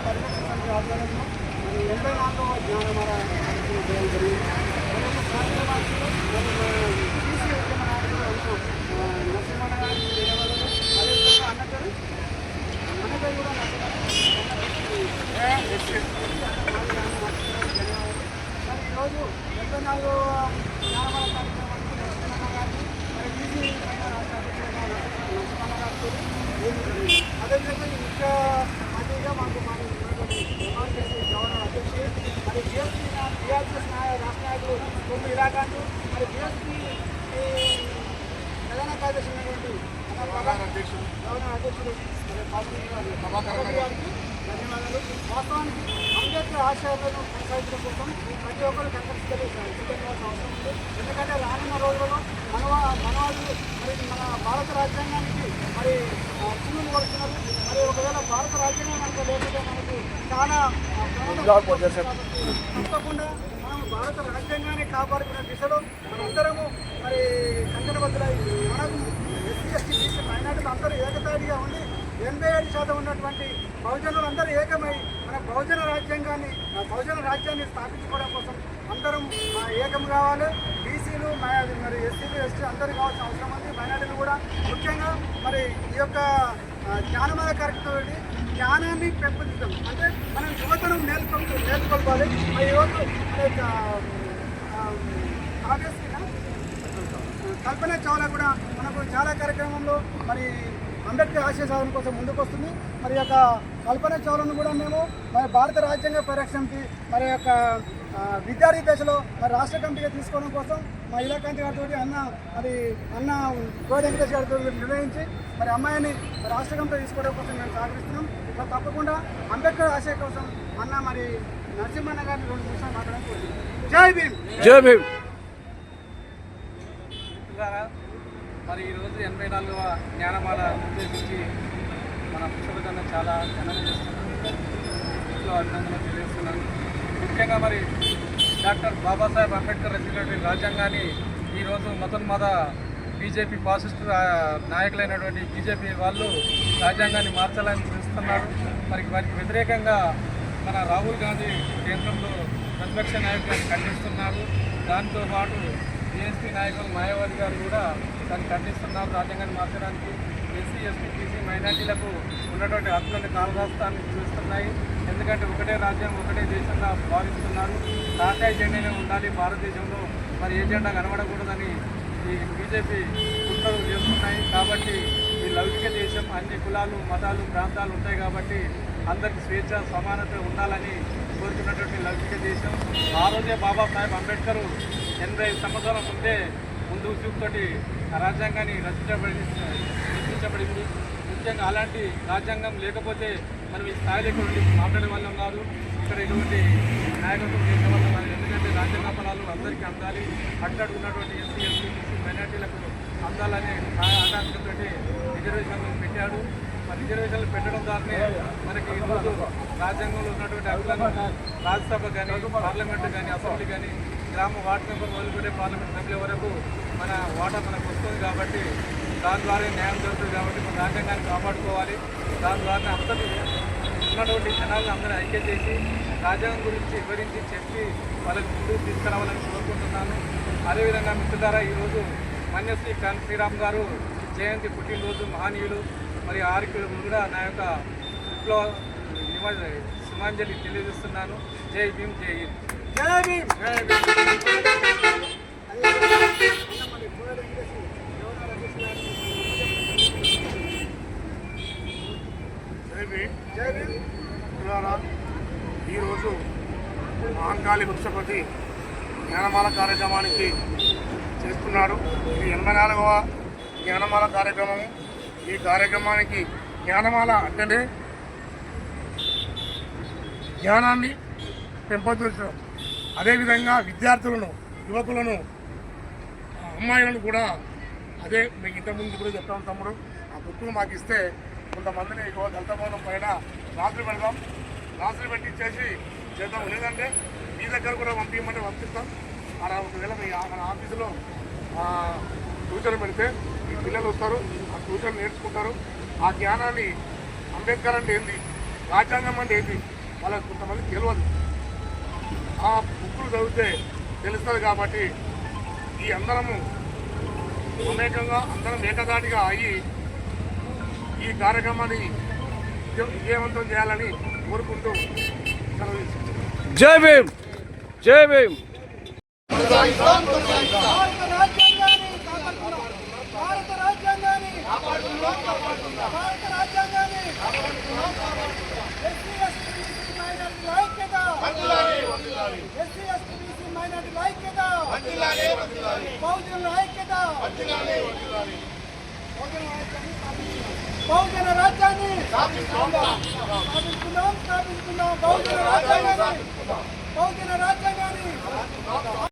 పరిరక్షణ సమితి ఆధ్వర్యంలో మరి 84వ జ్ఞానమాల కార్యక్రమం చేయడం జరిగింది. మరి ఒక కార్యక్రమానికి బీసీ ఉద్యమ నాయకులు నరసింహన్న గారికి ధన్యవాదాలు. అదేవిధంగా అన్నగారు కూడా ధన్యవాదాలు. మరి ఈరోజు 84వ జ్ఞానమాల కార్యక్రమానికి నరసింహన్న గారికి మరి బీసీ నరసింహన్న గారికి అదేవిధంగా ఈ ముఖ్య అతిథిగా మాకు గవర్నర్ అధ్యక్షుడు మరి బీఆర్ఎస్ రాష్ట్ర నాయకులు కొన్ని ఇలాకాండు మరి బీఎస్పీ ప్రధాన కార్యదర్శి అయినటువంటి గవర్నర్ అధ్యక్షుడు గారికి ధన్యవాదాలు. వాస్తవానికి అంబేద్కర్ ఆశయాలను కొనసాగించడం కోసం ప్రతి ఒక్కరు సిద్ధంగా అవసరం ఉంది. ఎందుకంటే రానున్న రోజులలో మనవాళ్ళు మరి మన భారత రాజ్యాంగానికి మరి చిన్నులు కొడుతున్నారు. మరి ఒకవేళ భారత రాజ్యాంగం కనుక లేకపోతే మనకు చాలా తప్పకుండా మనం భారత రాజ్యాంగాన్ని కాపాడుకునే దిశలో మనందరము మరి కంకణబద్ధులై మనకు ఎస్సీ ఎస్టీ బీసీ మైనార్టీలు అందరూ ఏకతాటిగా ఉండి 87% ఉన్నటువంటి బహుజనులందరూ ఏకమై మన బహుజన రాజ్యాన్ని స్థాపించుకోవడం కోసం అందరం ఏకం కావాలి. బీసీలు మరి ఎస్సీలు ఎస్టీ అందరూ కావాల్సిన అవసరం ఉంది. మైనార్టీలు కూడా ముఖ్యంగా మరి ఈ యొక్క జ్ఞానమాల కార్యక్రమం జ్ఞానాన్ని పెంపొందించడం అంటే మనం యువతను నేర్చుకోవాలి. మరి ఈరోజు కాంగ్రెస్ కల్పన చావ్లా కూడా మనకు చాలా కార్యక్రమంలో మరి అంబేద్కర్ ఆశయ సాధన కోసం ముందుకు వస్తుంది. మరి యొక్క కల్పన చావ్లాను కూడా మేము మరి భారత రాజ్యాంగ పరిరక్షణకి మరి యొక్క విద్యార్థి దశలో మరి రాష్ట్ర కమిటీగా తీసుకోవడం కోసం మా ఇలాకాంతి గారితో అన్న గోడ వెంకటేష్ గారితో నిర్వహించి మరి అమ్మాయిని రాష్ట్ర కమిటీ తీసుకోవడం కోసం మేము సహకరిస్తున్నాం. మరి తప్పకుండా అంబేద్కర్ ఆశయ కోసం అన్న మరి నరసింహన్న గారిని 2 నిమిషాలు మాట్లాడడం. జై భీమ్. జై భీమ్. మరి ఈరోజు 84వ జ్ఞానమాల ఉద్దేశించి మన పుష్పకన్నా చాలా ఘనంగా చేస్తున్నాను. అభినందనలు తెలియజేస్తున్నాను. ముఖ్యంగా మరి డాక్టర్ బాబాసాహెబ్ అంబేద్కర్ రచించినటువంటి రాజ్యాంగాన్ని ఈరోజు మతోన్మాద బీజేపీ ఫాసిస్టు నాయకులైనటువంటి బీజేపీ వాళ్ళు రాజ్యాంగాన్ని మార్చాలని చూస్తున్నారు. వారికి వ్యతిరేకంగా మన రాహుల్ గాంధీ కేంద్రంలో ప్రతిపక్ష నాయకులను ఖండిస్తున్నారు. దాంతో పాటు బీఎస్పీ నాయకులు మాయావతి గారు కూడా దాన్ని ఖండిస్తున్నారు. రాజ్యాంగాన్ని మార్చడానికి ఎస్సీ ఎస్టీ బీసీ మైనార్టీలకు ఉన్నటువంటి హక్కులను కాలరాస్తాన్ని చూస్తున్నాయి. ఎందుకంటే ఒకటే రాజ్యం ఒకటే దేశంగా భావిస్తున్నారు. కాకాయ జెండానే ఉండాలి భారతదేశంలో, మరి ఏ జెండా కనబడకూడదని ఈ బీజేపీ కుట్రలు చేస్తున్నాయి. కాబట్టి ఈ లౌకిక దేశం అన్ని కులాలు మతాలు ప్రాంతాలు ఉంటాయి కాబట్టి అందరికీ స్వేచ్ఛ సమానత ఉండాలని కోరుకున్నటువంటి లౌకిక దేశం. ఆ రోజే బాబాసాహెబ్ అంబేద్కర్ 85 సంవత్సరాల ముందు చూపుతోటి రాజ్యాంగాన్ని రచించబడింది. ముఖ్యంగా అలాంటి రాజ్యాంగం లేకపోతే మనం ఈ స్థాయిలో ఇక్కడ మాట్లాడే వాళ్ళు ఉన్నారు. ఇక్కడ ఇటువంటి నాయకత్వం చేసే వాళ్ళు ఉన్నారు. ఎందుకంటే రాజ్యాంగ ఫలాలు అందరికీ అందాలి, అట్టడుగున్నటువంటి ఎస్సీ ఎస్టీ బీసీ మైనార్టీలకు అందాలనే ఆకాంక్షతో రిజర్వేషన్లు పెట్టాడు. మరి రిజర్వేషన్లు పెట్టడం ద్వారానే మనకి ఈరోజు రాజ్యాంగంలో ఉన్నటువంటి హక్కులను రాజ్యసభ కానీ పార్లమెంటు కానీ అసెంబ్లీ కానీ గ్రామ వార్డు మెంబర్ మొదలుపెట్టే పార్లమెంట్ సభ్యుల వరకు మన వాటా మనకు వస్తుంది. కాబట్టి దాని ద్వారా న్యాయం జరుగుతుంది. కాబట్టి మన రాజ్యాంగాన్ని కాపాడుకోవాలి. దాని ద్వారా అందరూ ఉన్నటువంటి జనాలను అందరూ ఐక్యం చేసి రాజ్యాంగం గురించి వివరించి చెప్పి వాళ్ళకి ముందుకు తీసుకురావాలని కోరుకుంటున్నాను. అదేవిధంగా మిత్రులారా, ఈరోజు మన్యశ్రీ కాన్ శ్రీరామ్ గారు జయంతి పుట్టినరోజు మహనీయులు. మరి ఆరికి కూడా నా యొక్క సుమాంజలి తెలియజేస్తున్నాను. జై భీమ్. జై హింద్. జై భీమ్. జై భీమ్. ఈరోజు మహంకాళి వృక్షపతి జ్ఞానమాల కార్యక్రమానికి చేస్తున్నారు. ఇది 84వ జ్ఞానమాల కార్యక్రమము. ఈ కార్యక్రమానికి జ్ఞానమాల అంటేనే జ్ఞానాన్ని పెంపొందించడం, అదేవిధంగా విద్యార్థులను యువకులను అమ్మాయిలను కూడా అదే మీకు ఇంతకుముందు కూడా చెప్తాం తమ్ముడు, ఆ బుక్కులు మాకు ఇస్తే కొంతమందిని దళిత భవనం పైన రాత్రి పెడతాం, రాత్రి పెట్టించేసి చేద్దాం. లేదంటే మీ దగ్గర కూడా పంపించమంటే పంపిస్తాం. అలా ఒకవేళ మన ఆఫీసులో ట్యూషన్ పెడితే మీ పిల్లలు వస్తారు, ఆ ట్యూషన్ నేర్చుకుంటారు. ఆ జ్ఞానాన్ని అంబేద్కర్ అంటే ఏంది, రాజ్యాంగం అంటే ఏంటి వాళ్ళకి కొంతమంది తెలియదు. ఆ బుక్కులు చదివితే తెలుస్తుంది. కాబట్టి ఈ అందరము అనేకంగా అందరం ఏకదాటిగా అయ్యి ఈ కార్యక్రమాన్ని విజయవంతం చేయాలని కోరుకుంటూ సెలవు తీసుకుంటున్నాను. జై భీమ్, జై భీమ్. భారత రాజ్యాంగాన్ని ఎస్సీ ఎస్టీ బీసీ మైనారిటీల ఐక్యత, ఎస్సీ ఎస్టీ బీసీ మైనారిటీల ఐక్యత, బహుజనుల ఐక్యత, బహుజన రాజ్యాన్ని స్థాపించుకుందాం. బహుజన రాజ్యాంగాన్ని